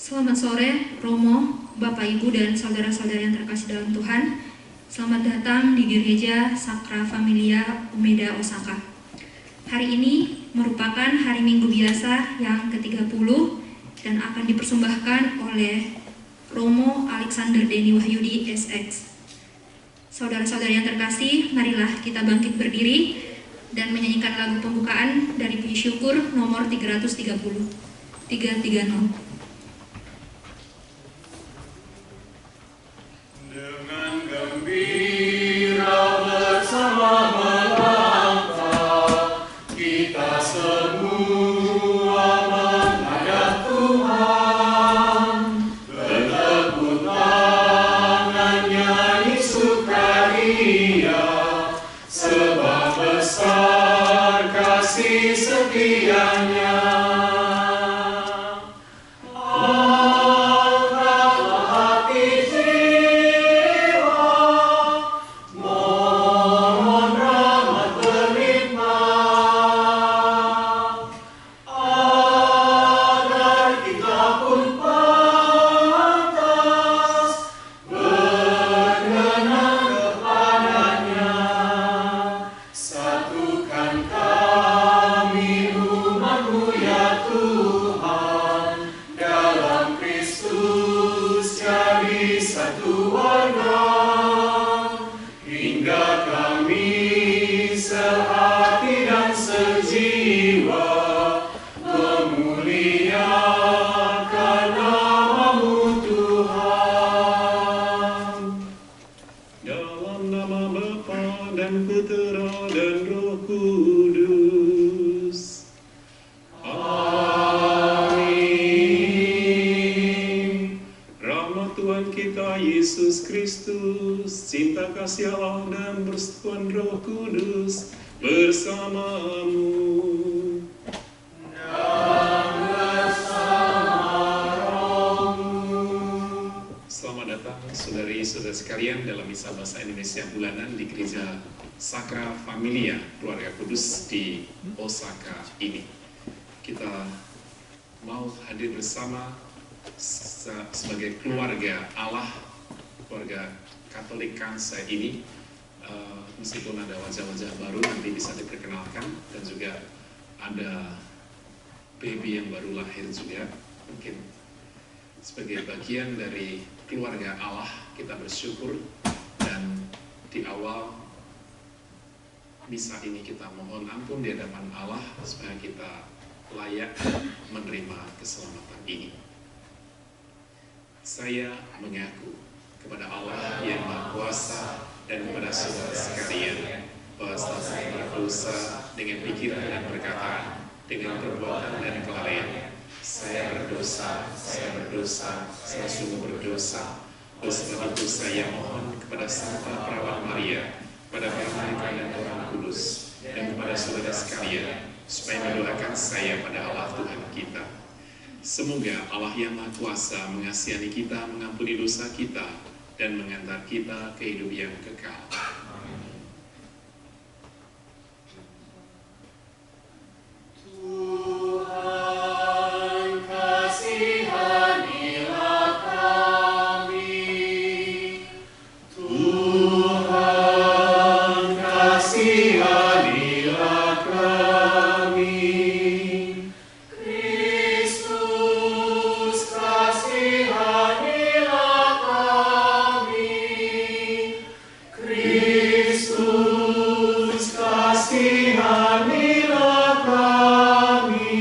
Selamat sore, Romo, Bapak, Ibu, dan saudara-saudara yang terkasih dalam Tuhan. Selamat datang di Gereja Sacra Familia Umeda Osaka. Hari ini merupakan hari Minggu biasa yang ke-30 dan akan dipersembahkan oleh Romo Alexander Denny Wahyudi SX. Saudara-saudara yang terkasih, marilah kita bangkit berdiri dan menyanyikan lagu pembukaan dari puji syukur nomor 330. Dengan gembira bersama melangkah, kita semua menghadap Tuhan. Bertepuk tangan nyanyi sukaria, sebab besar kasih setianya. Cinta kasih Allah dan persekutuan Roh Kudus bersamamu. Dan bersama rohmu. Selamat datang saudari-saudara sekalian dalam misa bahasa Indonesia bulanan di Gereja Sacra Familia Keluarga Kudus di Osaka ini. Kita mau hadir bersama sebagai keluarga Allah, keluarga Katolik Kansa ini, meskipun ada wajah-wajah baru nanti bisa diperkenalkan, dan juga ada baby yang baru lahir juga, mungkin sebagai bagian dari keluarga Allah kita bersyukur. Dan di awal misa ini kita mohon ampun di hadapan Allah supaya kita layak menerima keselamatan ini. Saya mengaku kepada Allah yang Maha Kuasa dan kepada saudara sekalian bahwa saya berdosa dengan pikiran dan perkataan, dengan perbuatan dan kelalaian. Saya berdosa, saya sungguh berdosa. Oleh sebab itu saya mohon kepada Santa Perawat Maria, kepada para malaikat dan Roh Kudus, dan kepada saudara sekalian supaya mendoakan saya pada Allah Tuhan kita. Semoga Allah yang Maha Kuasa mengasihani kita, mengampuni dosa kita, dan mengantar kita ke hidup yang kekal. Tuhan kasihanilah kami. Tuhan kasihanilah kami. Kristus kasihanilah kami. Kristus kasihanilah kami.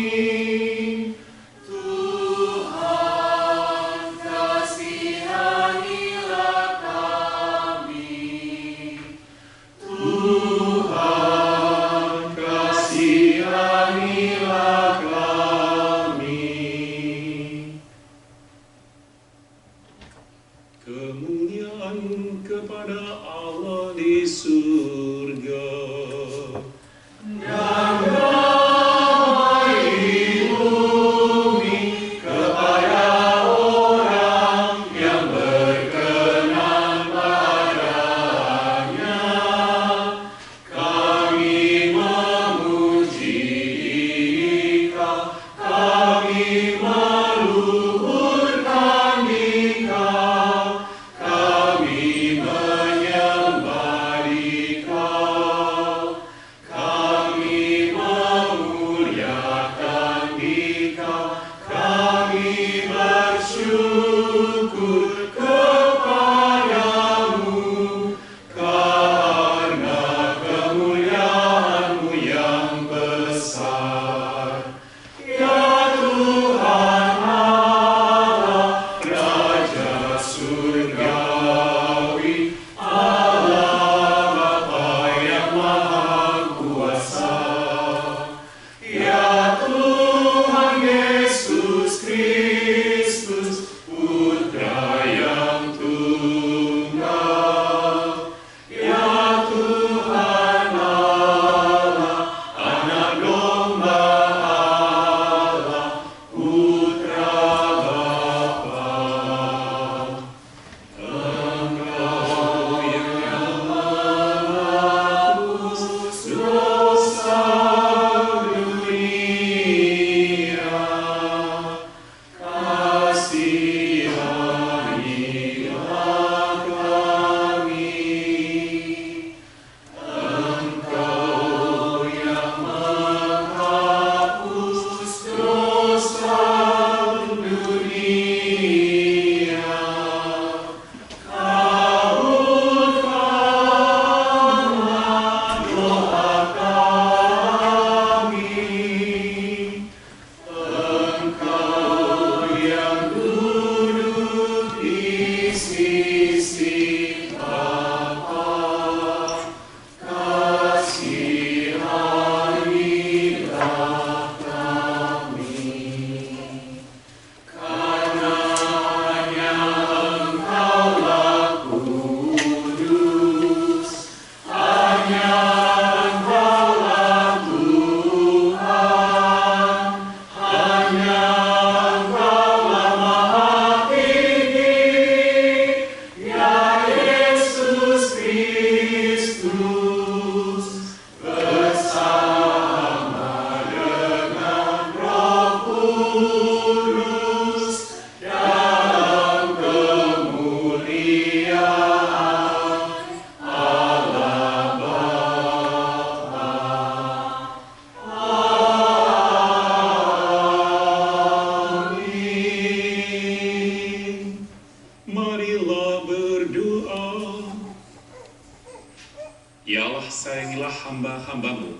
hamba-Mu,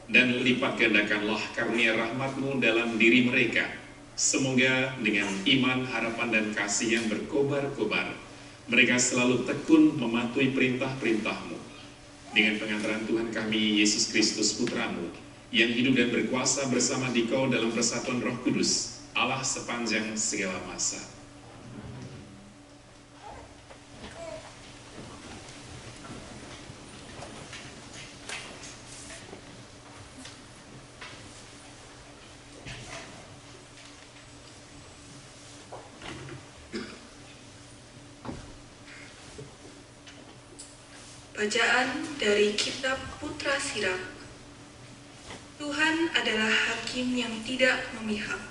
dan lipat gandakanlah karunia rahmat-Mu dalam diri mereka. Semoga dengan iman, harapan, dan kasih yang berkobar-kobar, mereka selalu tekun mematuhi perintah-perintah-Mu. Dengan pengantaran Tuhan kami, Yesus Kristus Putra-Mu, yang hidup dan berkuasa bersama Dikau dalam persatuan Roh Kudus, Allah sepanjang segala masa. Bacaan dari Kitab Putra Sirak. Tuhan adalah hakim yang tidak memihak.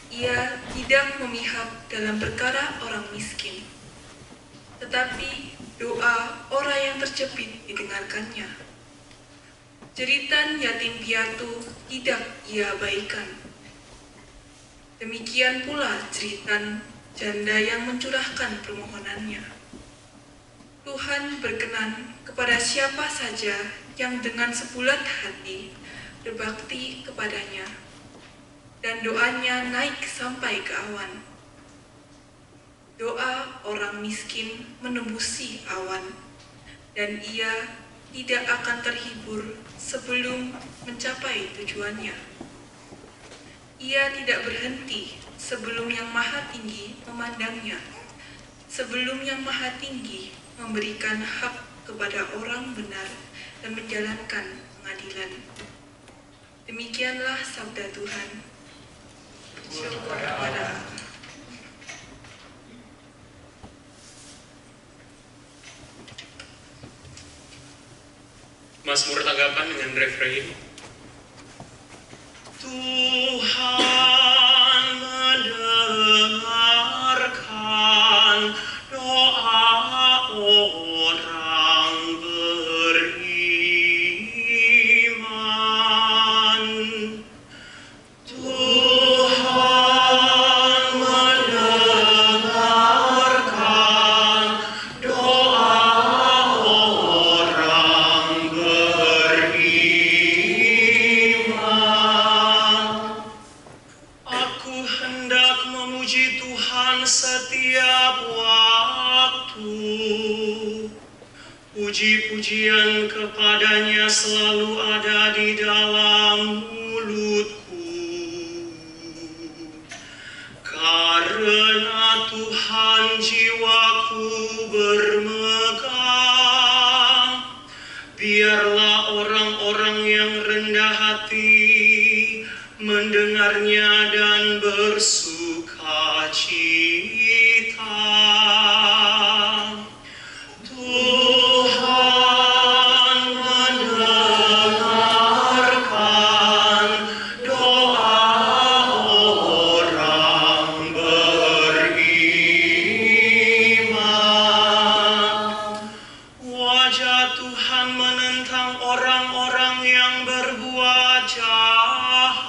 Ia tidak memihak dalam perkara orang miskin, tetapi doa orang yang terjepit didengarkannya. Jeritan yatim piatu tidak ia abaikan. Demikian pula jeritan janda yang mencurahkan permohonannya. Tuhan berkenan kepada siapa saja yang dengan sebulat hati berbakti kepadanya, dan doanya naik sampai ke awan. Doa orang miskin menembusi awan, dan ia tidak akan terhibur sebelum mencapai tujuannya. Ia tidak berhenti sebelum Yang Maha Tinggi memandangnya, sebelum Yang Maha Tinggi memberikan hak kepada orang benar dan menjalankan pengadilan. Demikianlah sabda Tuhan. Syukur kepada Allah. Mazmur tanggapan dengan refrain. Tuhan mendengarkan doa orang beriman. Tuhan mendengarkan doa orang beriman. Aku hendak memuji Tuhan setiap waktu. Puji-pujian kepadanya selalu ada di dalam mulutku. Karena Tuhan jiwaku bermegang, biarlah orang-orang yang rendah hati mendengarnya dan bersuka cita. Tuhan mendengarkan doa orang beriman. Wajah Tuhan menentang orang-orang yang berbuat jahat,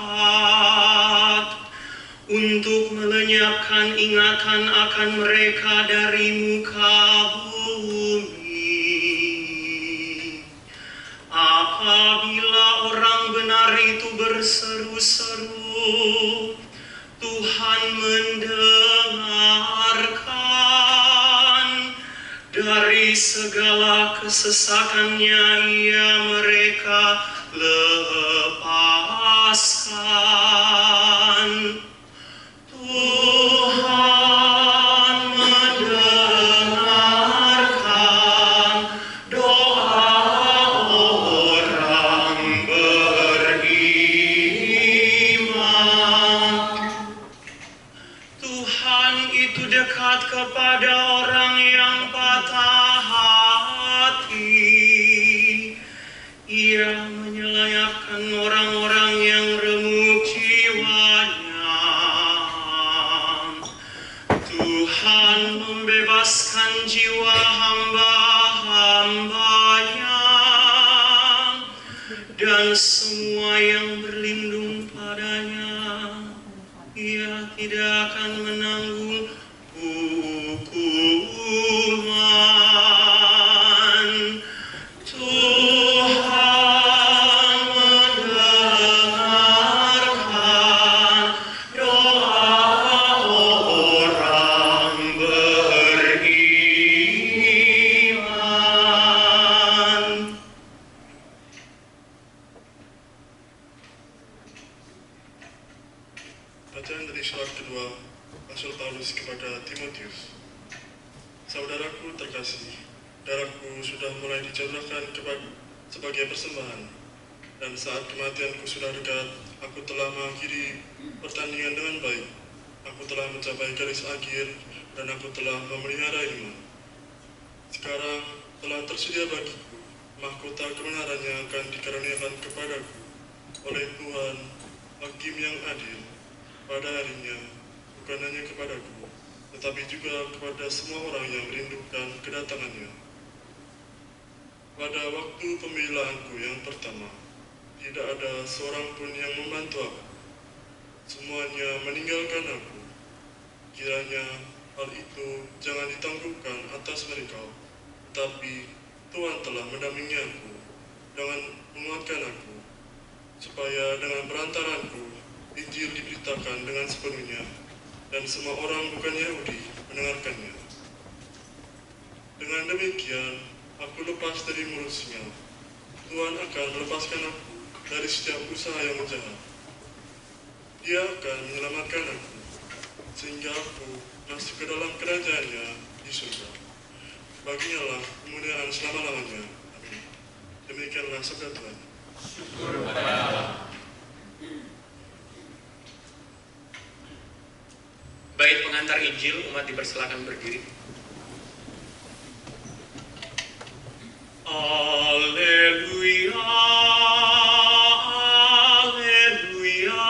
untuk melenyapkan ingatan akan mereka dari muka bumi. Apabila orang benar itu berseru-seru, Tuhan mendengarkan. Dari segala kesesakannya ia mereka lepaskan. Tuhan mendengarkan doa orang beriman. Tuhan itu dekat kepada orang yang patah hati. Ia menyelamatkan orang-orang yang remuk jiwanya. Tuhan membebaskan jiwa hamba-hambanya, dan semua yang berlindung padanya. Ia tidak akan menanggung hukuman. Tuhan Bacaan dari surat kedua Rasul Paulus kepada Timotius. Saudaraku terkasih, darahku sudah mulai dicurahkan sebagai persembahan, dan saat kematianku sudah dekat, aku telah mengakhiri pertandingan dengan baik. Aku telah mencapai garis akhir, dan aku telah memelihara iman. Sekarang telah tersedia bagiku mahkota kebenaran yang akan dikaruniakan kepadaku oleh Tuhan, Hakim yang adil, pada harinya, bukan hanya kepadaku, tetapi juga kepada semua orang yang merindukan kedatangannya. Pada waktu pembelaanku yang pertama, tidak ada seorang pun yang membantu aku. Semuanya meninggalkan aku. Kiranya hal itu jangan ditangguhkan atas mereka, tetapi Tuhan telah mendampingi aku dengan menguatkan aku, supaya dengan perantaranku Injil diberitakan dengan sepenuhnya, dan semua orang bukan Yahudi mendengarkannya. Dengan demikian, aku lepas dari mulutnya. Tuhan akan melepaskan aku dari setiap usaha yang jahat. Dia akan menyelamatkan aku, sehingga aku masuk ke dalam kerajaannya di surga. Baginya lah kemuliaan selama-lamanya. Amin. Demikianlah sabda Tuhan. Syukur kepada Allah. Baik pengantar Injil, umat dipersilakan berdiri. Alleluia, alleluia,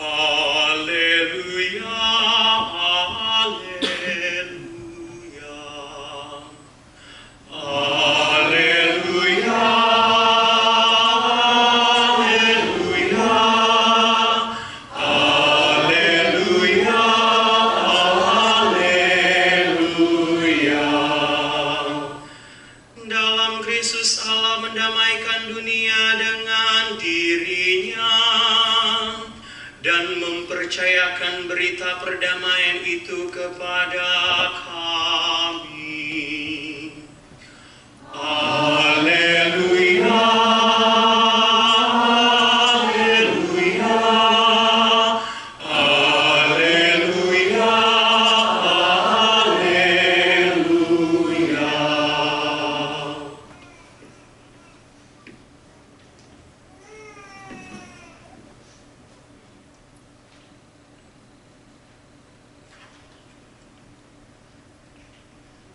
alleluia, alleluia, alleluia, mendamaikan dunia dengan dirinya dan mempercayakan berita perdamaian itu kepada kami. Haleluya, haleluya, haleluya, haleluya.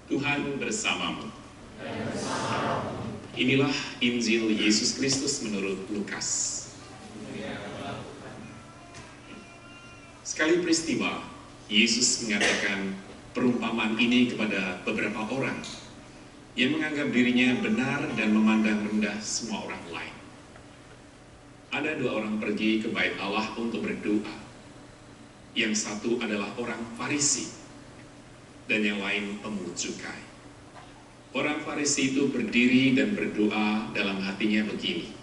Tuhan bersamamu. Inilah Injil Yesus Kristus menurut Lukas. Sekali peristiwa, Yesus mengatakan perumpamaan ini kepada beberapa orang yang menganggap dirinya benar dan memandang rendah semua orang lain. Ada dua orang pergi ke bait Allah untuk berdoa. Yang satu adalah orang Farisi, dan yang lain pemungut cukai. Orang Farisi itu berdiri dan berdoa dalam hatinya begini,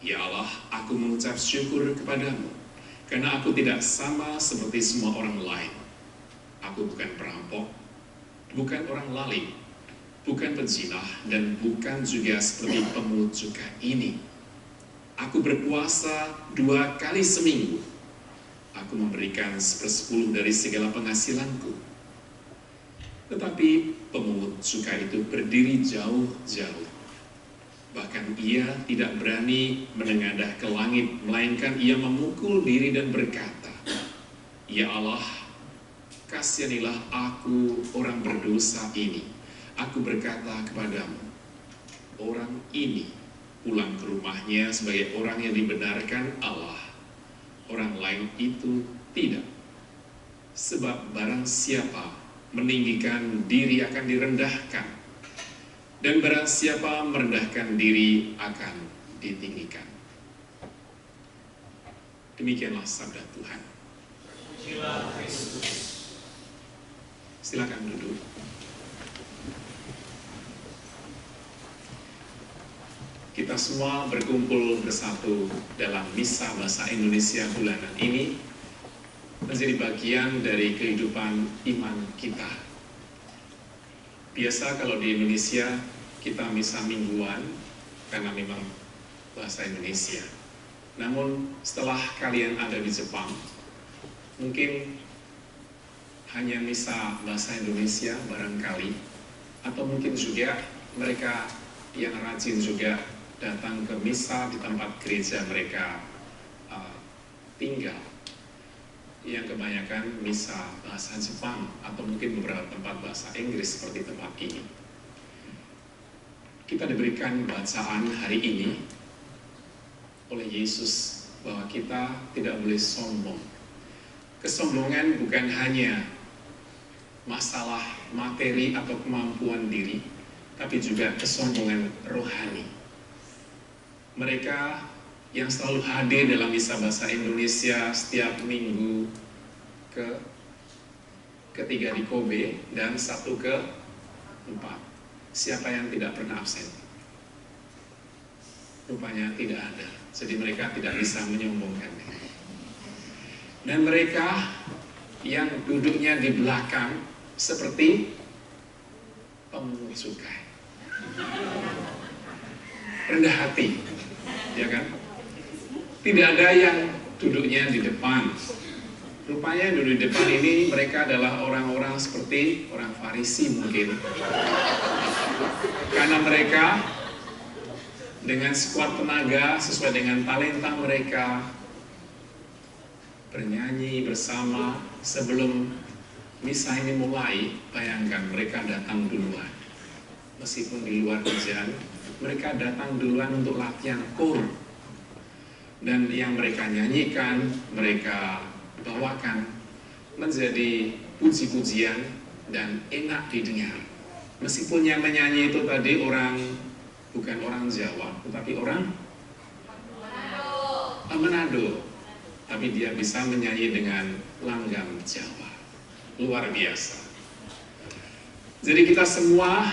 "Ya Allah, aku mengucap syukur kepadamu, karena aku tidak sama seperti semua orang lain. Aku bukan perampok, bukan orang lalim, bukan penzina, dan bukan juga seperti pemungut cukai ini. Aku berpuasa 2 kali seminggu. Aku memberikan 1/10 dari segala penghasilanku." Tetapi pemungut cukai itu berdiri jauh-jauh. Bahkan ia tidak berani menengadah ke langit, melainkan ia memukul diri dan berkata, "Ya Allah, kasihanilah aku orang berdosa ini." Aku berkata kepadamu, orang ini pulang ke rumahnya sebagai orang yang dibenarkan Allah. Orang lain itu tidak. Sebab barang siapa meninggikan diri akan direndahkan, dan barang siapa merendahkan diri akan ditinggikan. Demikianlah sabda Tuhan. Silakan duduk. Kita semua berkumpul bersatu dalam misa bahasa Indonesia bulanan ini menjadi bagian dari kehidupan iman kita. Biasa kalau di Indonesia kita misa mingguan karena memang bahasa Indonesia. Namun setelah kalian ada di Jepang, mungkin hanya misa bahasa Indonesia barangkali, atau mungkin juga mereka yang rajin juga datang ke misa di tempat gereja mereka tinggal, yang kebanyakan misa bahasa Jepang atau mungkin beberapa tempat bahasa Inggris seperti tempat ini. Kita diberikan bacaan hari ini oleh Yesus bahwa kita tidak boleh sombong. Kesombongan bukan hanya masalah materi atau kemampuan diri, tapi juga kesombongan rohani. Mereka yang selalu hadir dalam misa bahasa Indonesia setiap minggu ketiga di Kobe dan Sabtu ke-4. Siapa yang tidak pernah absen? Rupanya tidak ada. Jadi mereka tidak bisa menyombongkan diri. Dan mereka yang duduknya di belakang seperti pemungut cukai, rendah hati, ya kan? Tidak ada yang duduknya di depan. Rupanya yang duduk di depan ini mereka adalah orang-orang seperti orang Farisi mungkin, karena mereka dengan sekuat tenaga sesuai dengan talenta mereka bernyanyi bersama sebelum misa ini mulai. Bayangkan mereka datang duluan, meskipun di luar hujan, mereka datang duluan untuk latihan kor, dan yang mereka nyanyikan, mereka bawakan menjadi puji-pujian dan enak didengar. Meskipun yang menyanyi itu tadi bukan orang Jawa, tetapi orang Manado. Tapi dia bisa menyanyi dengan langgam Jawa. Luar biasa. Jadi kita semua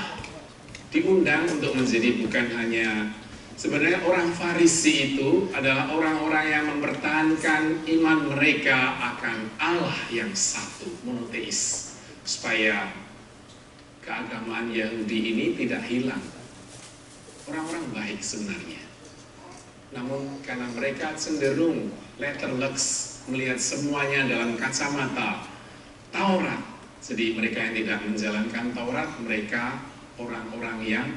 diundang untuk menjadi bukan hanya, sebenarnya orang Farisi itu adalah orang-orang yang mempertahankan iman mereka akan Allah yang satu, monoteis, supaya keagamaan Yahudi ini tidak hilang. Orang-orang baik sebenarnya, namun karena mereka cenderung letterlux, melihat semuanya dalam kacamata Taurat, jadi mereka yang tidak menjalankan Taurat, mereka orang-orang yang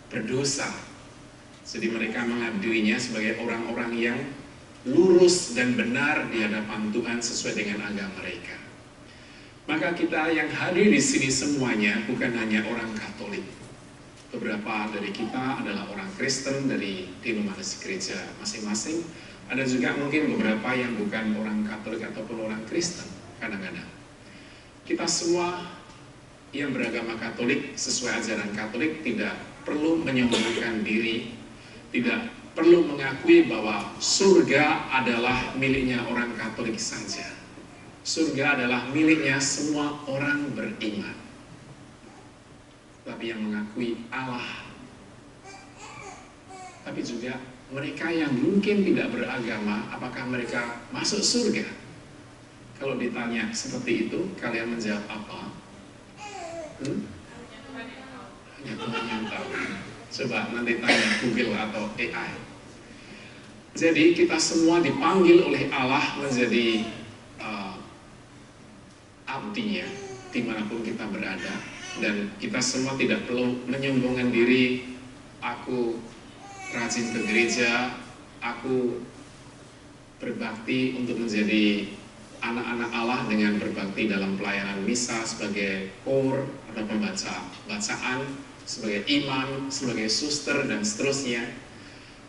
berdosa. Jadi mereka mengaduinya sebagai orang-orang yang lurus dan benar di hadapan Tuhan sesuai dengan agama mereka. Maka kita yang hadir di sini semuanya bukan hanya orang Katolik. Beberapa dari kita adalah orang Kristen dari denominasi gereja masing-masing. Ada juga mungkin beberapa yang bukan orang Katolik ataupun orang Kristen kadang-kadang. Kita semua yang beragama Katolik sesuai ajaran Katolik tidak perlu menyombongkan diri, tidak perlu mengakui bahwa surga adalah miliknya orang Katolik saja. Surga adalah miliknya semua orang beriman. Tapi yang mengakui Allah, tapi juga mereka yang mungkin tidak beragama, apakah mereka masuk surga? Kalau ditanya seperti itu, kalian menjawab apa? Hanya Tuhan yang tahu. Coba nanti tanya Google atau AI. Jadi kita semua dipanggil oleh Allah menjadi abdinya dimanapun kita berada. Dan kita semua tidak perlu menyombongkan diri, aku rajin ke gereja, aku berbakti untuk menjadi anak-anak Allah dengan berbakti dalam pelayanan misa sebagai kor atau bacaan, sebagai imam, sebagai suster, dan seterusnya.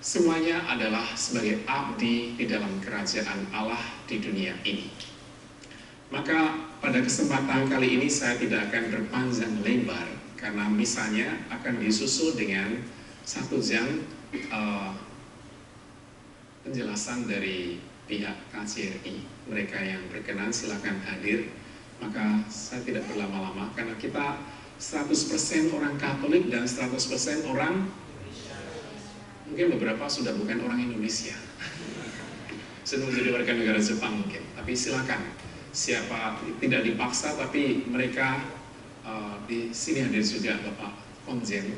Semuanya adalah sebagai abdi di dalam kerajaan Allah di dunia ini. Maka pada kesempatan kali ini saya tidak akan berpanjang lebar karena misalnya akan disusul dengan 1 jam penjelasan dari pihak KJRI. Mereka yang berkenan silakan hadir. Maka saya tidak berlama-lama karena kita 100% orang Katolik dan 100% orang, mungkin beberapa sudah bukan orang Indonesia, sudah menjadi warga negara Jepang mungkin. Tapi silakan, siapa tidak dipaksa, tapi mereka di sini hadir juga Bapak Konjen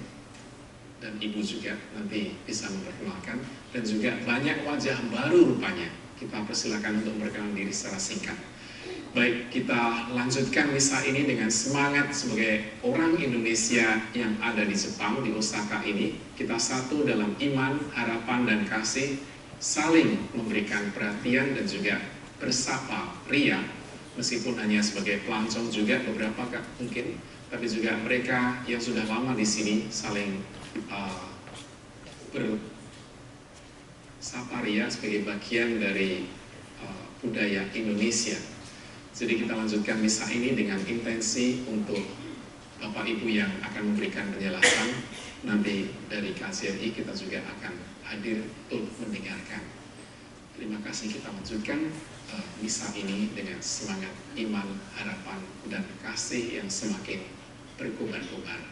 dan Ibu juga nanti bisa memperkenalkan. dan juga banyak wajah baru rupanya. Kita persilakan untuk memperkenalkan diri secara singkat. Baik, kita lanjutkan misa ini dengan semangat sebagai orang Indonesia yang ada di Jepang, di Osaka ini. Kita satu dalam iman, harapan, dan kasih, saling memberikan perhatian dan juga bersapa ria, meskipun hanya sebagai pelancong juga beberapa mungkin, tapi juga mereka yang sudah lama di sini saling bersapa ria sebagai bagian dari budaya Indonesia. Jadi kita lanjutkan misa ini dengan intensi untuk Bapak Ibu yang akan memberikan penjelasan. Nanti dari KJRI kita juga akan hadir untuk mendengarkan. Terima kasih, kita lanjutkan misa ini dengan semangat iman, harapan, dan kasih yang semakin berkobar-kobar.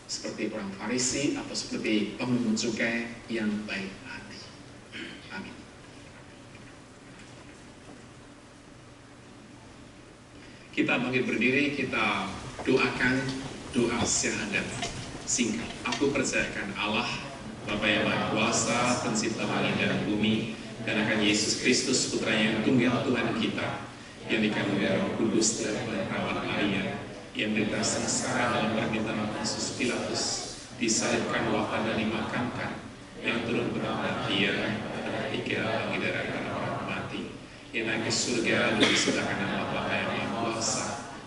Seperti orang Farisi atau seperti pemungut cukai yang baik hati. Amin. Kita bangkit berdiri, kita doakan doa syahadat singkat. Aku percayakan Allah, Bapa yang Maha Kuasa, Pencipta langit dan bumi, dan akan Yesus Kristus, Putra yang tunggal Tuhan kita, yang dikandung dari Roh Kudus dan perawat Maria, yang menderita sengsara dalam permintaan Pontius Pilatus, disalibkan, wafat dan dimakamkan, yang turun ke tempat Dia, dan ketiga bangkit dari antara orang mati, yang naik ke surga di sebelah kanan Allah Bapa yang Maha Kuasa,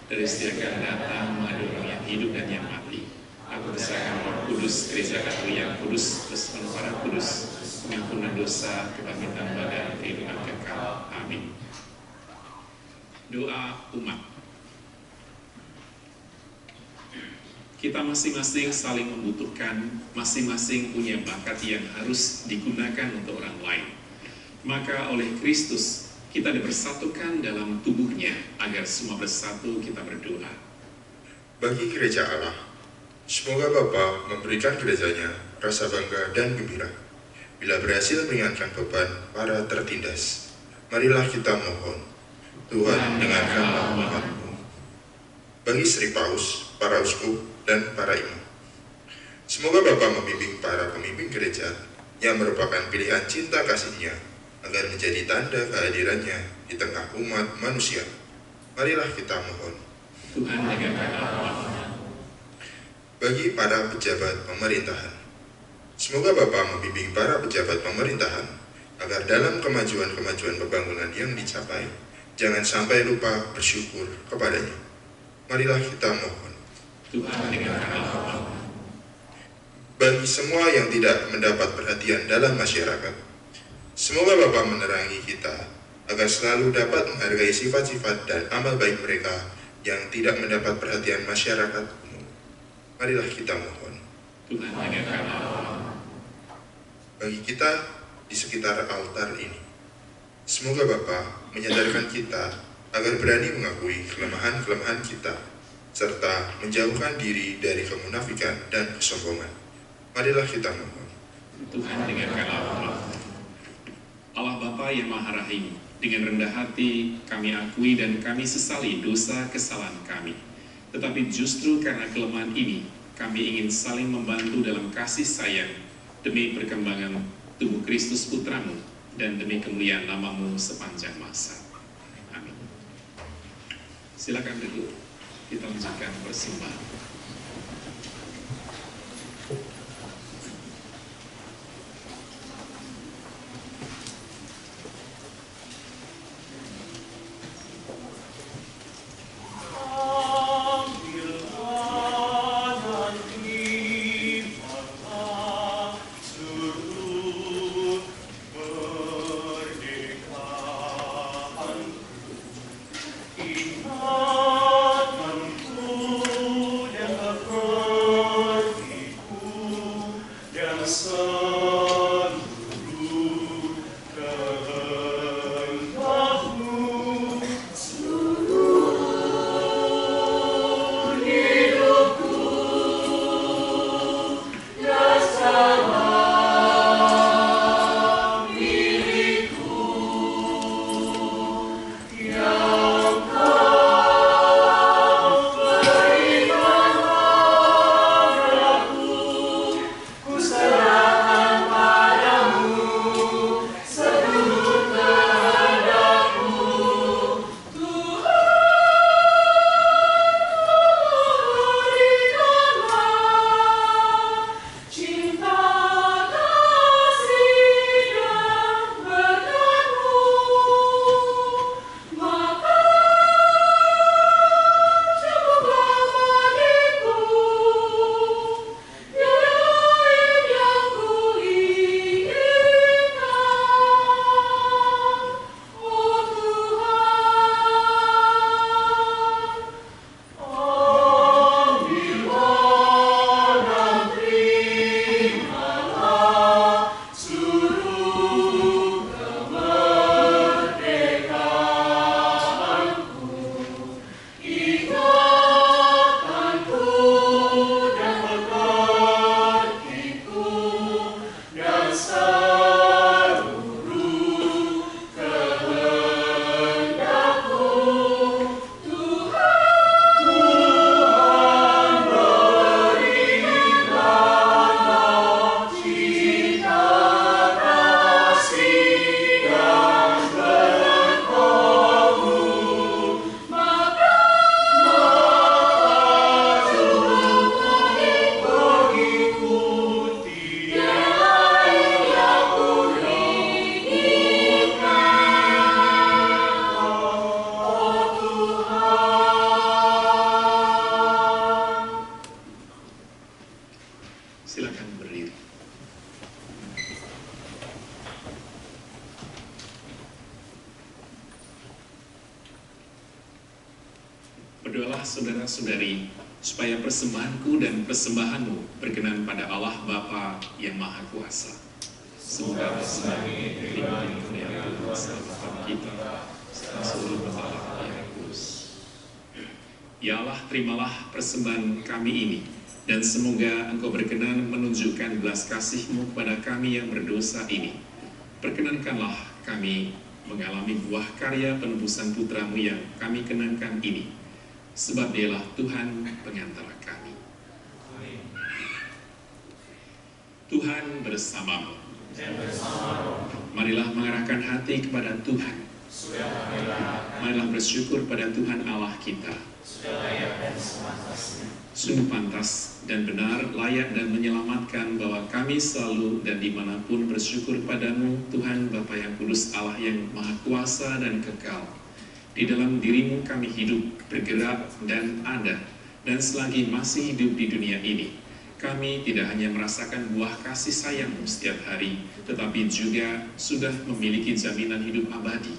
dari setiap akan datang mengadu orang yang hidup dan yang mati. Aku percayakan Roh Kudus, Gereja Katolik yang kudus, bersama para kudus, pengampunan dosa, kebangkitan badan, kehidupan kekal. Amin. Doa umat. Kita masing-masing saling membutuhkan, masing-masing punya bakat yang harus digunakan untuk orang lain. Maka oleh Kristus, kita dipersatukan dalam tubuhnya, agar semua bersatu kita berdoa. Bagi gereja Allah, semoga Bapa memberikan gerejanya rasa bangga dan gembira bila berhasil meringankan beban para tertindas. Marilah kita mohon, Tuhan dengarkanlah umat-Mu. Bagi Sri Paus, para uskup, dan para imam, semoga Bapa membimbing para pemimpin gereja yang merupakan pilihan cinta kasih-Nya, agar menjadi tanda kehadirannya di tengah umat manusia. Marilah kita mohon, Tuhan dengarkanlah umat-Mu. Bagi para pejabat pemerintahan, semoga Bapa membimbing para pejabat pemerintahan agar dalam kemajuan-kemajuan pembangunan yang dicapai, jangan sampai lupa bersyukur kepadanya. Marilah kita mohon, Tuhan dengarkanlah umat-Mu. Bagi semua yang tidak mendapat perhatian dalam masyarakat, semoga Bapa menerangi kita agar selalu dapat menghargai sifat-sifat dan amal baik mereka yang tidak mendapat perhatian masyarakat umum. Marilah kita mohon, Tuhan dengarkanlah umat-Mu. Bagi kita di sekitar altar ini, semoga Bapa menyadarkan kita agar berani mengakui kelemahan-kelemahan kita, serta menjauhkan diri dari kemunafikan dan kesombongan. Marilah kita mohon, Tuhan dengarkanlah umat-Mu. Allah Bapa yang Maha Rahim, dengan rendah hati kami akui dan kami sesali dosa kesalahan kami. Tetapi justru karena kelemahan ini, kami ingin saling membantu dalam kasih sayang demi perkembangan tubuh Kristus Putramu dan demi kemuliaan nama-Mu sepanjang masa. Amin. Silakan duduk, kita lanjutkan persembahan. Ingatan ku dan Berdoalah saudara-saudari, supaya persembahanku dan persembahanmu berkenan pada Allah Bapa yang Maha Kuasa. Semoga persembahan ini diterima di Tuhan Bapa kita, serta seluruh Allah yang kudus. Ya Allah, terimalah persembahan kami ini, dan semoga Engkau berkenan menunjukkan belas kasih-Mu kepada kami yang berdosa ini. Perkenankanlah kami mengalami buah karya penebusan Putra-Mu yang kami kenangkan ini, sebab Dialah Tuhan pengantara kami. Tuhan bersamamu. Marilah mengarahkan hati kepada Tuhan. Marilah bersyukur pada Tuhan Allah kita. Sungguh pantas dan benar, layak dan menyelamatkan bahwa kami selalu dan dimanapun bersyukur padamu, Tuhan Bapa yang kudus, Allah yang Maha Kuasa dan kekal. Di dalam dirimu kami hidup, bergerak, dan ada. Dan selagi masih hidup di dunia ini, kami tidak hanya merasakan buah kasih sayang-Mu setiap hari, tetapi juga sudah memiliki jaminan hidup abadi.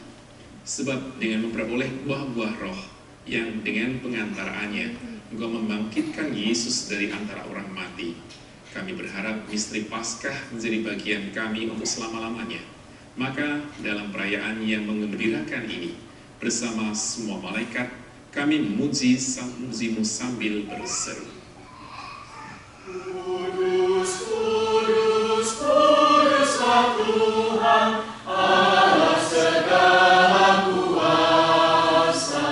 Sebab dengan memperoleh buah-buah roh yang dengan pengantaraannya Engkau membangkitkan Yesus dari antara orang mati, kami berharap misteri Paskah menjadi bagian kami untuk selama-lamanya. Maka dalam perayaan yang menggembirakan ini, bersama semua malaikat, kami memuji-Mu sambil berseru. Kudus, kudus, kuduslah Tuhan, Allah segala kuasa.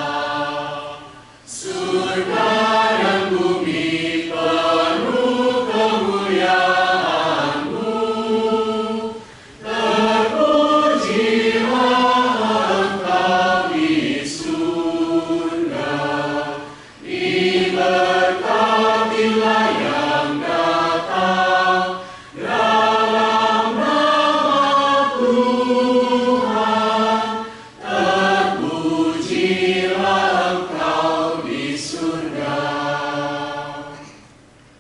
Surga dan bumi penuh kemuliaan-Mu. Terpujilah Engkau di surga, diberkatilah yang datang dalam nama Tuhan. Terpujilah Engkau di surga.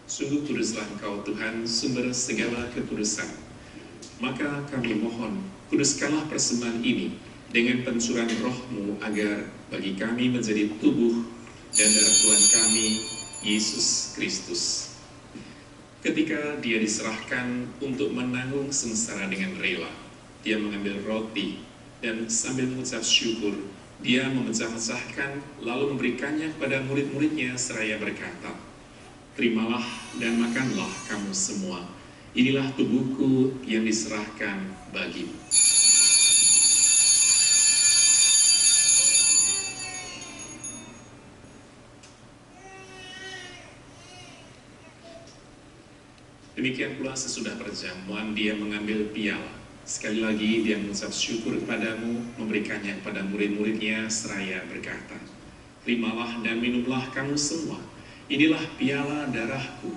Sungguh kuduslah Engkau Tuhan, sumber segala kekudusan. Maka kami mohon, kuduskanlah persembahan ini dengan pencurahan roh-Mu, agar bagi kami menjadi tubuh dan darah Tuhan kami, Yesus Kristus. Ketika Dia diserahkan untuk menanggung sengsara dengan rela, Dia mengambil roti dan sambil mengucap syukur, Dia memecah-mecahkan lalu memberikannya kepada murid-muridnya seraya berkata, "Terimalah dan makanlah kamu semua. Inilah tubuhku yang diserahkan bagimu." Demikian pula sesudah perjamuan Dia mengambil piala. Sekali lagi Dia mengucap syukur kepadamu, memberikannya kepada murid-muridnya seraya berkata, "Terimalah dan minumlah kamu semua. Inilah piala darahku,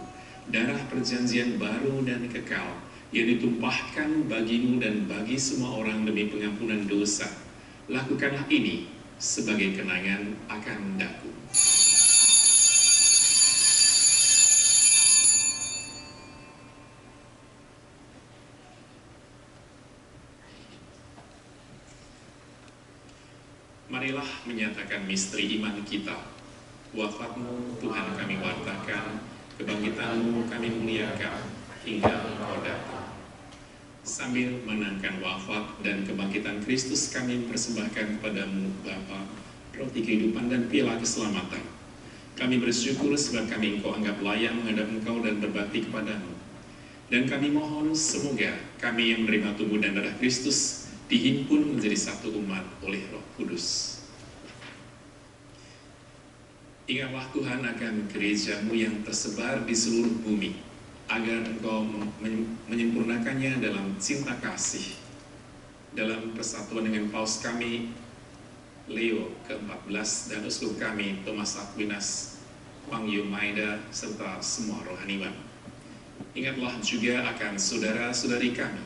darah perjanjian baru dan kekal, yang ditumpahkan bagimu dan bagi semua orang demi pengampunan dosa. Lakukanlah ini sebagai kenangan akan daku." Marilah menyatakan misteri iman kita. Wafat-Mu Tuhan kami wartakan, kebangkitan-Mu kami muliakan, hingga Engkau datang. Sambil menangkan wafat dan kebangkitan Kristus, kami mempersembahkan kepada-Mu Bapa roti kehidupan dan piala keselamatan. Kami bersyukur sebab kami Engkau anggap layak menghadap Engkau dan berbakti kepada-Mu. Dan kami mohon semoga kami yang menerima tubuh dan darah Kristus dihimpun menjadi satu umat oleh Roh Kudus. Ingatlah Tuhan akan gereja-Mu yang tersebar di seluruh bumi, agar Engkau menyempurnakannya dalam cinta kasih. Dalam persatuan dengan Paus kami, Leo ke-14, dan Uskup kami, Thomas Aquinas, Pangyo Maeda, serta semua rohaniwan. Ingatlah juga akan saudara-saudari kami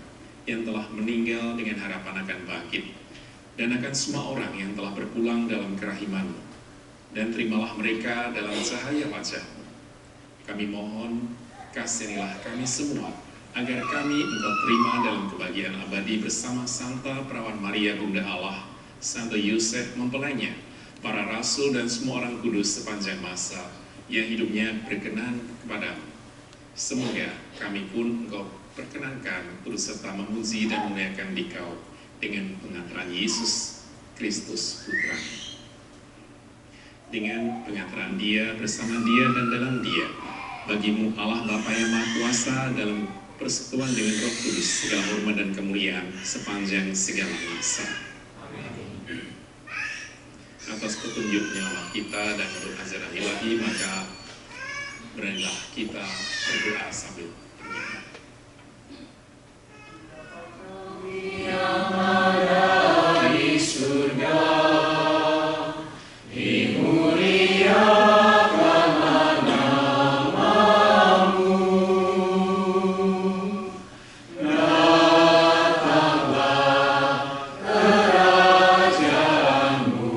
yang telah meninggal dengan harapan akan bangkit, dan akan semua orang yang telah berpulang dalam kerahiman-Mu, dan terimalah mereka dalam cahaya wajah-Mu. Kami mohon, kasihanilah kami semua, agar kami Engkau terima dalam kebahagiaan abadi bersama Santa Perawan Maria Bunda Allah, Santo Yosef mempelainya, para rasul dan semua orang kudus sepanjang masa yang hidupnya berkenan kepadamu. Semoga kami pun Engkau perkenankan turut serta memuji dan memuliakan Dikau dengan pengantaran Yesus Kristus Putra. Dengan pengantaran Dia, bersama Dia dan dalam Dia, bagimu Allah Bapa yang Maha Kuasa dalam persekutuan dengan Roh Kudus, segala hormat dan kemuliaan sepanjang segala masa. Atas petunjuk penyelamat kita dan menurut ajaran ilahi, maka beranilah kita berdoa sambil bernyanyi. Yang ada di surga, dimuliakanlah namamu, datanglah kerajaanmu,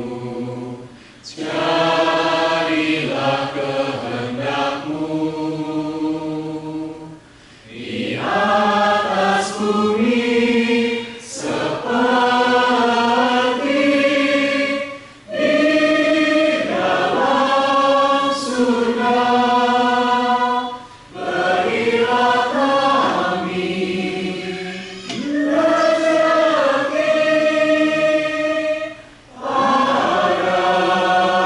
jadilah kehendakmu di atas bumi seperti di dalam surga. Berilah kami rezeki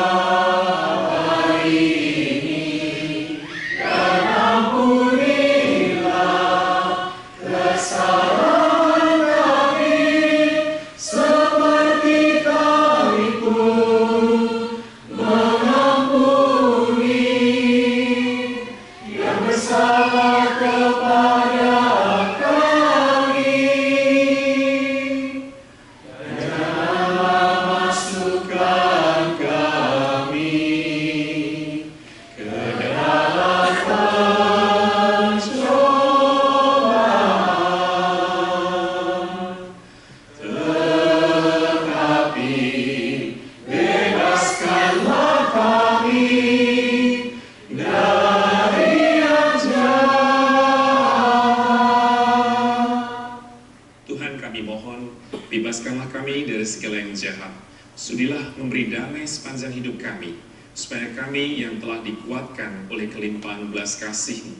pada hari ini, dan ampunilah kesalahan kami seperti kami pun mengampuni yang bersalah kepada kami. Dan janganlah masukkan kami ke dalam pencobaan, tetapi bebaskanlah kami dari yang jahat. Tuhan, kami mohon, bebaskanlah kami dari segala yang jahat. Sudilah memberi damai sepanjang hidup kami, supaya kami yang telah dikuatkan oleh kelimpahan belas kasih-Mu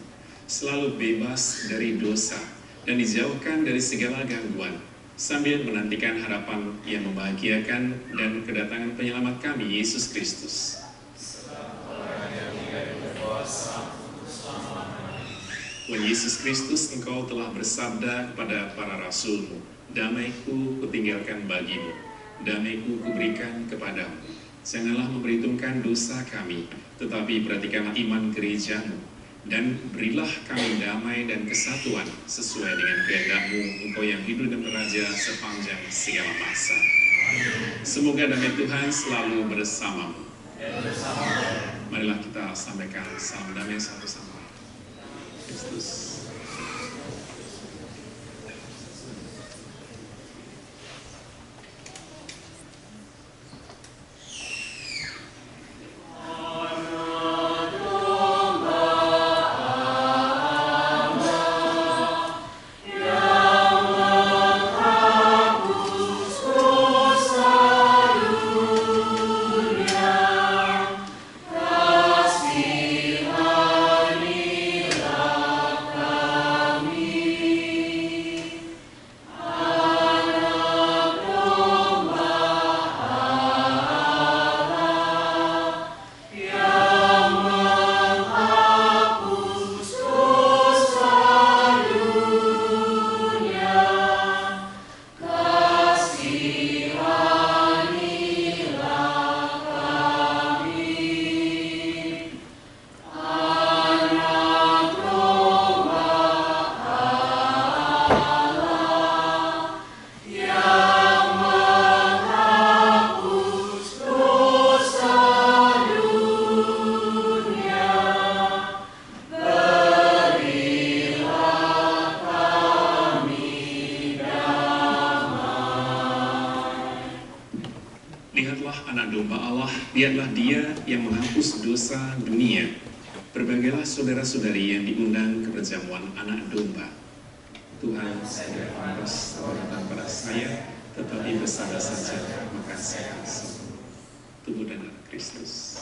selalu bebas dari dosa dan dijauhkan dari segala gangguan, sambil menantikan harapan yang membahagiakan dan kedatangan penyelamat kami, Yesus Kristus. Tuhan Yesus Kristus, Engkau telah bersabda kepada para rasul-Mu, damai-Ku kutinggalkan bagimu, damai-Ku kuberikan kepadamu. Janganlah memperhitungkan dosa kami, tetapi perhatikanlah iman gereja-Mu, dan berilah kami damai dan kesatuan sesuai dengan kehendak-Mu, Engkau yang hidup dan beraja sepanjang segala masa. Semoga damai Tuhan selalu bersamamu. Marilah kita sampaikan salam damai satu sama lain. Kristus. Lihatlah Dia yang menghapus dosa dunia. Berbanggalah saudara-saudari yang diundang ke perjamuan anak domba. Tuhan, saya pantas datang pada saya, tetapi bersabda saja, maka saya akan sembuh. tubuh dan darah Kristus.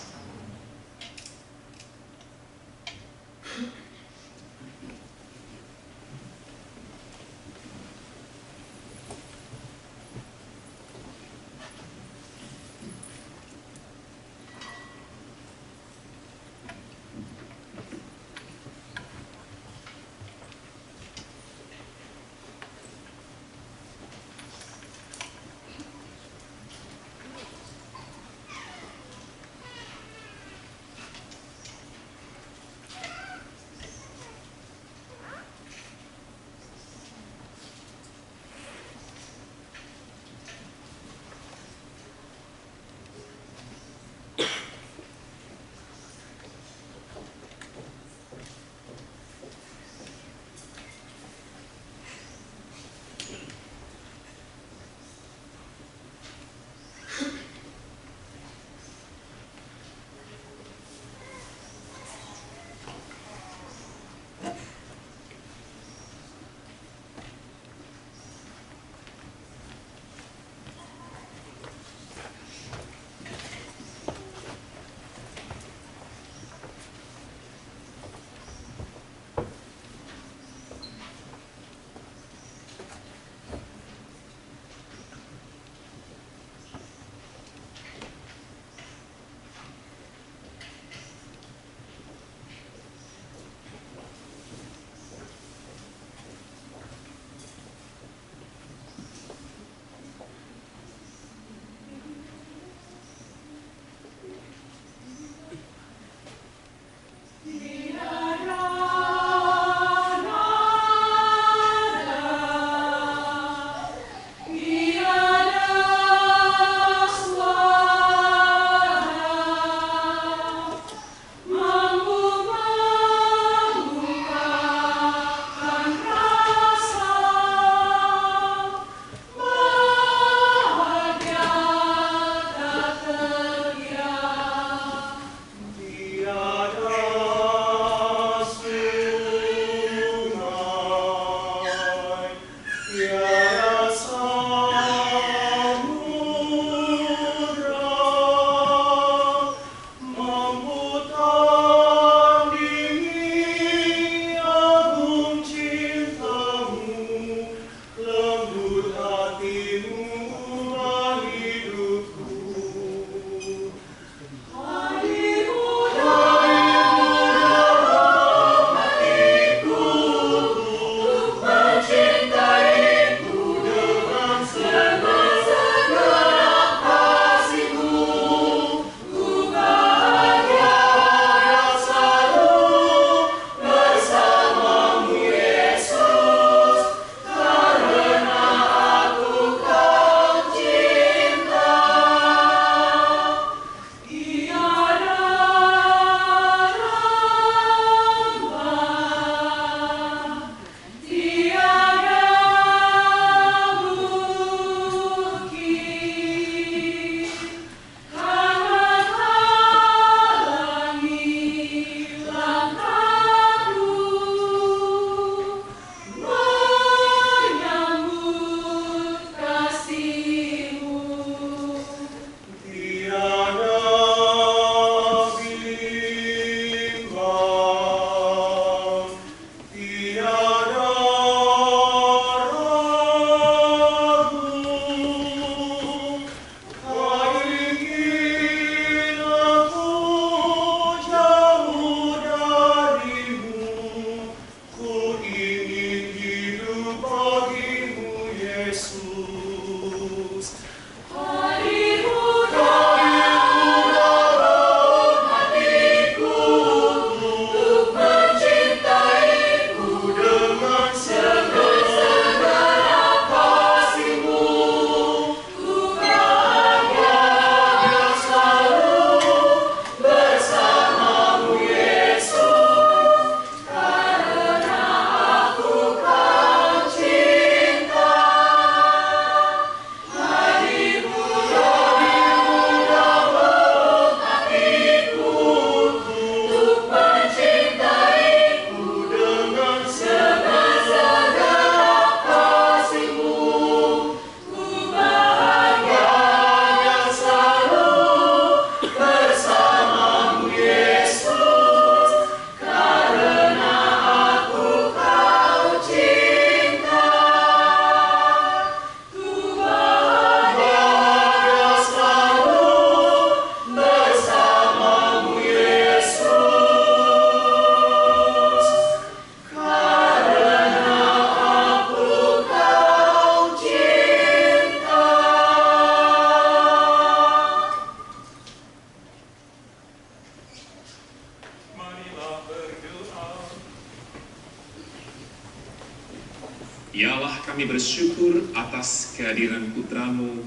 Ya Allah, kami bersyukur atas kehadiran Putra-Mu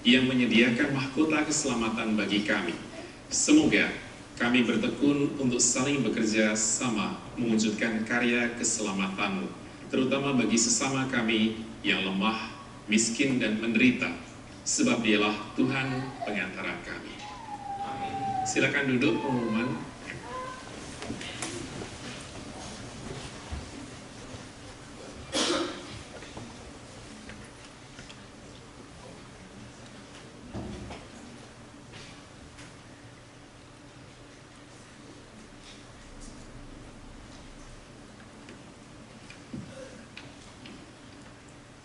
yang menyediakan mahkota keselamatan bagi kami. Semoga kami bertekun untuk saling bekerja sama mewujudkan karya keselamatan-Mu, terutama bagi sesama kami yang lemah, miskin, dan menderita, sebab Dialah Tuhan pengantara kami. Silakan duduk pengumuman.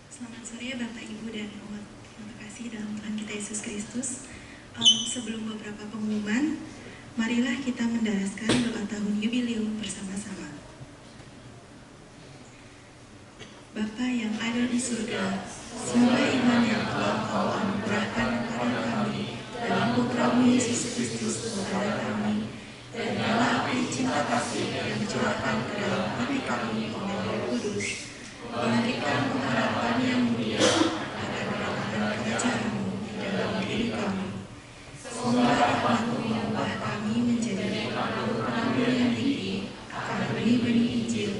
Selamat sore Bapak, Ibu, dan umat yang terkasih dalam Tuhan kita Yesus Kristus. Sebelum beberapa pengumuman, marilah kita mendaraskan doa tahun yubileum bersama-sama. Bapa yang ada di surga, semoga iman yang telah Kau anugerahkan kepada kami dalam Putra-Mu Yesus Kristus kepada kami, dan nyala api cinta kasih yang dicurahkan ke dalam hati kami oleh Roh Kudus, memberikan pengharapan yang mulia akan melakukan kerajaan-Mu di dalam diri kami. Semoga rahmat-Mu mengubah kami menjadi pengambil yang tinggi akan benih-benih Injil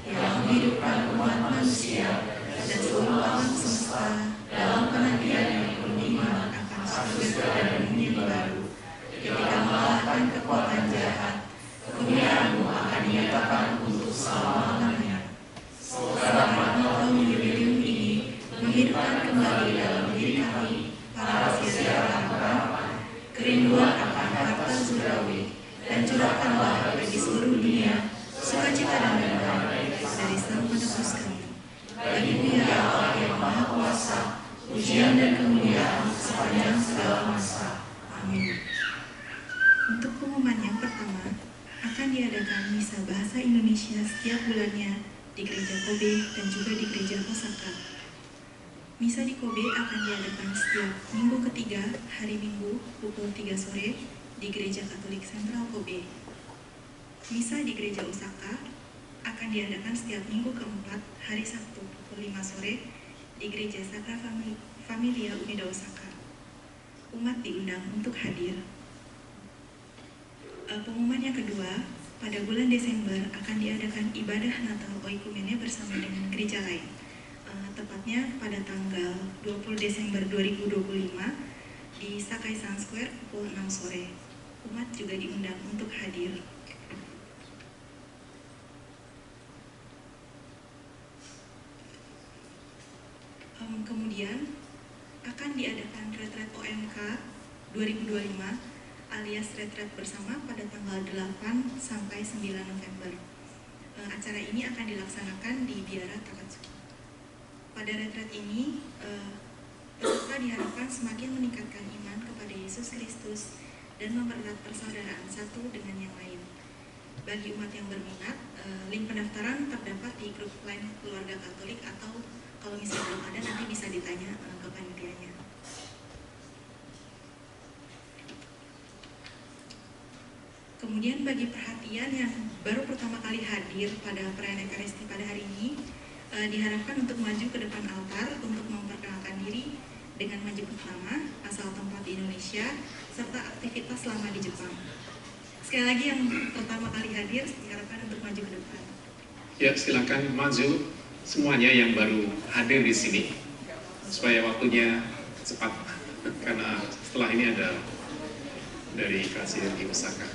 yang menghidupkan umat manusia dan seluruh alam semesta dalam penantian yang penuh iman akan surga dan bumi yang baru. Ketika mengalahkan kekuatan jahat, kemuliaan-Mu akan dinyatakan untuk selama-lamanya. Rahmat-Mu tahun yubileum ini menghidupkan kembali dalam diri kami para sia-sia harapan, kerinduan akan harta surgawi, dan curahkanlah bagi seluruh dunia sukacita dan damai dari Sang Penebus kami. Bagi-Mu ya Allah yang Maha Kuasa, pujian dan kemuliaan sepanjang segala masa. Amin. Untuk pengumuman yang pertama, akan diadakan misa bahasa Indonesia setiap bulannya di Gereja Kobe dan juga di Gereja Osaka. Misa di Kobe akan diadakan setiap minggu ketiga, hari Minggu, pukul 3 sore di Gereja Katolik Sentral Kobe. Misa di Gereja Osaka akan diadakan setiap minggu keempat, hari Sabtu, pukul 5 sore di Gereja Sakra Familia Umeda Osaka. Umat diundang untuk hadir. Pengumuman yang kedua, pada bulan Desember akan diadakan ibadah Natal Oikumene bersama dengan gereja lain. Tepatnya pada tanggal 20 Desember 2025 di Sakai-san Square pukul 6 sore. Umat juga diundang untuk hadir. Kemudian akan diadakan retret OMK 2025 alias retret bersama pada tanggal 8 sampai 9 November. Acara ini akan dilaksanakan di Biara Takatsuki. Pada retret ini, peserta diharapkan semakin meningkatkan iman kepada Yesus Kristus dan mempererat persaudaraan satu dengan yang lain. Bagi umat yang berminat, link pendaftaran terdapat di grup line keluarga Katolik, atau kalau misalnya belum ada nanti bisa ditanya ke panitianya. Kemudian bagi perhatian yang baru pertama kali hadir pada perayaan Ekaristi pada hari ini, diharapkan untuk maju ke depan altar untuk memperkenalkan diri dengan menyebut nama, asal tempat di Indonesia, serta aktivitas selama di Jepang. Sekali lagi yang pertama kali hadir diharapkan untuk maju ke depan. Ya, silakan maju semuanya yang baru hadir di sini supaya waktunya cepat, karena setelah ini ada dari kasir di Osaka.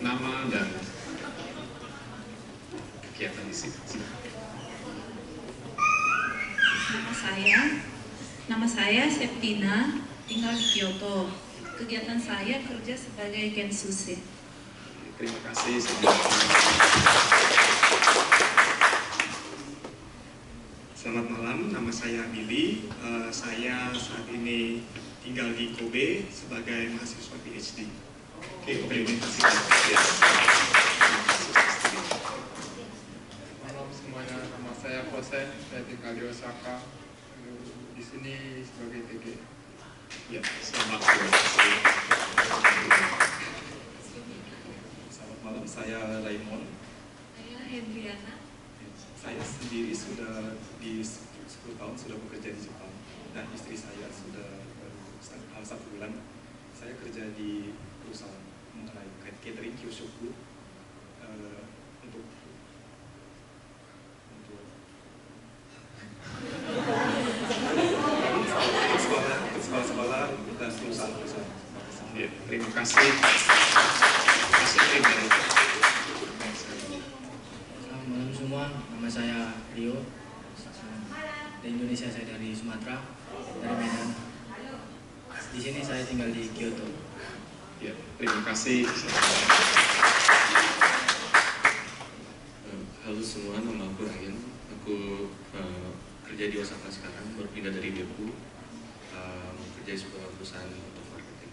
Nama dan kegiatan di sini. Nama saya Septina, tinggal di Kyoto. Kegiatan saya kerja sebagai Gensuse. Terima kasih. Selamat malam, nama saya Billy. Saya saat ini tinggal di Kobe sebagai mahasiswa PhD. Oke, terima kasih. Malam semuanya, nama saya Jose, saya tinggal di Osaka. Di sini sebagai TG. Ya, selamat malam, saya Raymond. Saya Hendriana. Saya sendiri sudah di 1 bulan. Saya kerja di perusahaan mengenai catering Kyoshoku untuk sekolah dan perusahaan. Ya, terima kasih. Selamat malam semua, nama saya Rio. Di Indonesia, saya dari Sumatera, dari Medan. Di sini saya tinggal di Kyoto. Ya, terima kasih. Halo semua, nama aku Ryan. Aku kerja di Osaka sekarang, baru pindah dari Beppu. Kerja di sebuah perusahaan untuk marketing.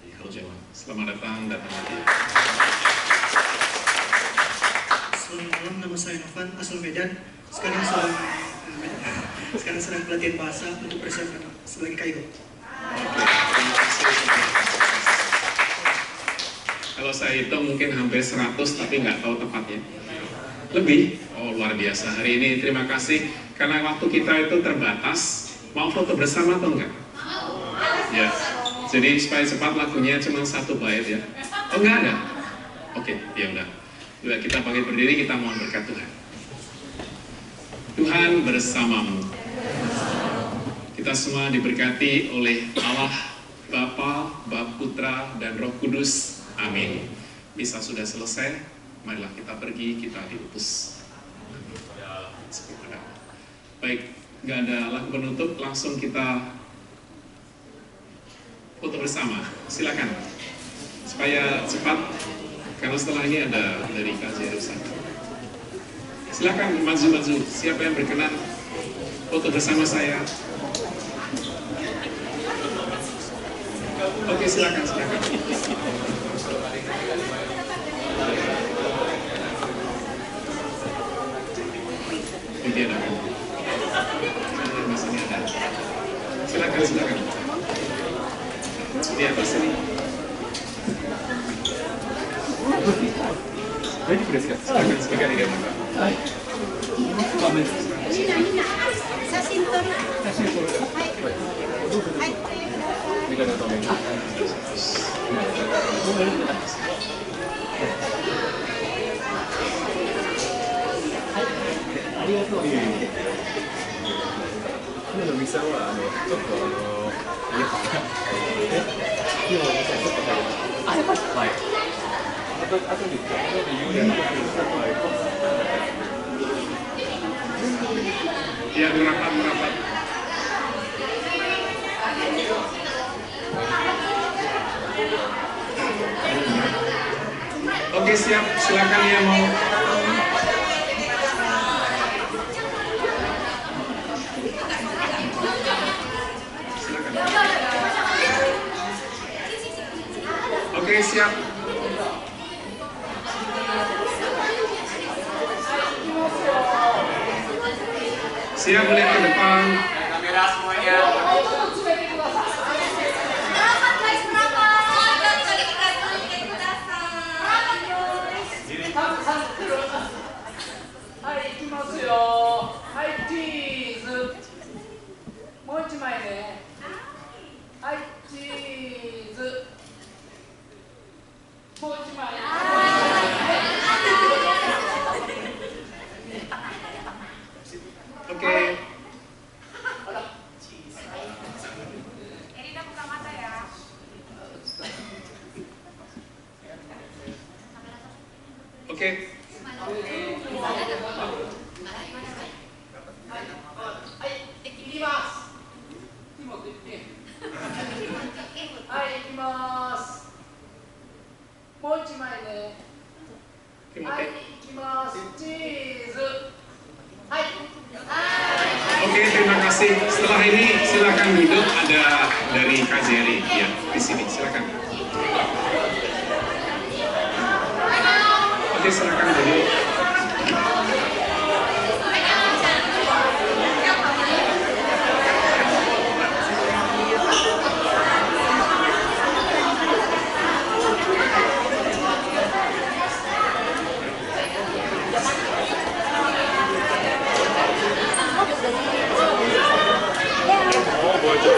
Jadi, halo semua. Selamat datang lagi. Selamat malam, nama saya Novan, asal Medan. Sekarang sedang pelatihan bahasa untuk persiapan sebagai kaigo. Kalau saya hitung mungkin hampir 100 tapi nggak tahu tepatnya. Lebih? Oh, luar biasa. Hari ini terima kasih karena waktu kita itu terbatas. Mau foto bersama atau enggak? Ya. Jadi supaya cepat lagunya cuma 1 bait ya. Oh, enggak ada? Oke, ya udah. Yuk kita bangkit berdiri, kita mohon berkat Tuhan. Tuhan bersamamu. Kita semua diberkati oleh Allah Bapa, Putra, dan Roh Kudus. Amin. Misa sudah selesai, marilah kita pergi, kita diutus. Baik, nggak ada lagu penutup, langsung kita foto bersama. Silakan, supaya cepat, karena setelah ini ada dari KJ Osaka. Silakan maju-maju, siapa yang berkenan foto bersama saya? Oke, silakan. Ini ada kan? Masih ada. Silakan. Di atas ini. Silakan di atas. Ya, merapat. Oke, siap. Silakan yang mau. Silakan. Oke, siap. Siap, melihat ke depan. Kamera semuanya. Oke. Oke. Oke, terima kasih. Setelah ini silakan duduk, ada dari KJRI ya di sini. Silakan. Oke, silakan duduk. Oh, bocor.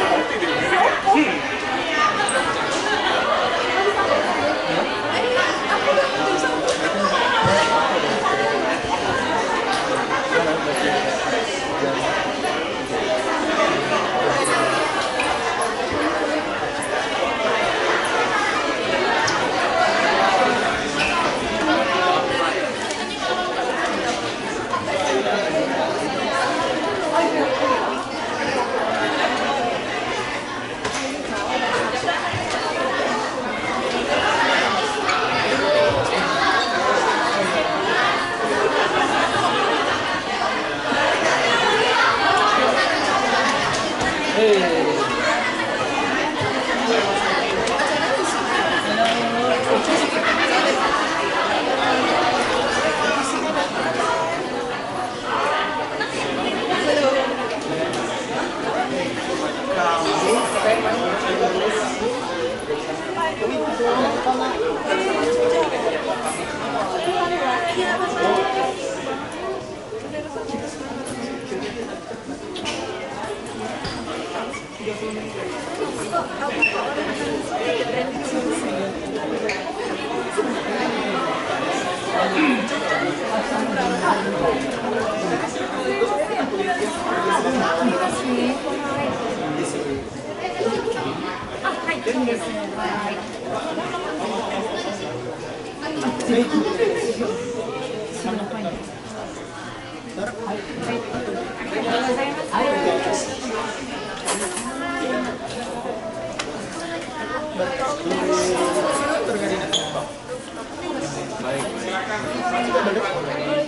Baik.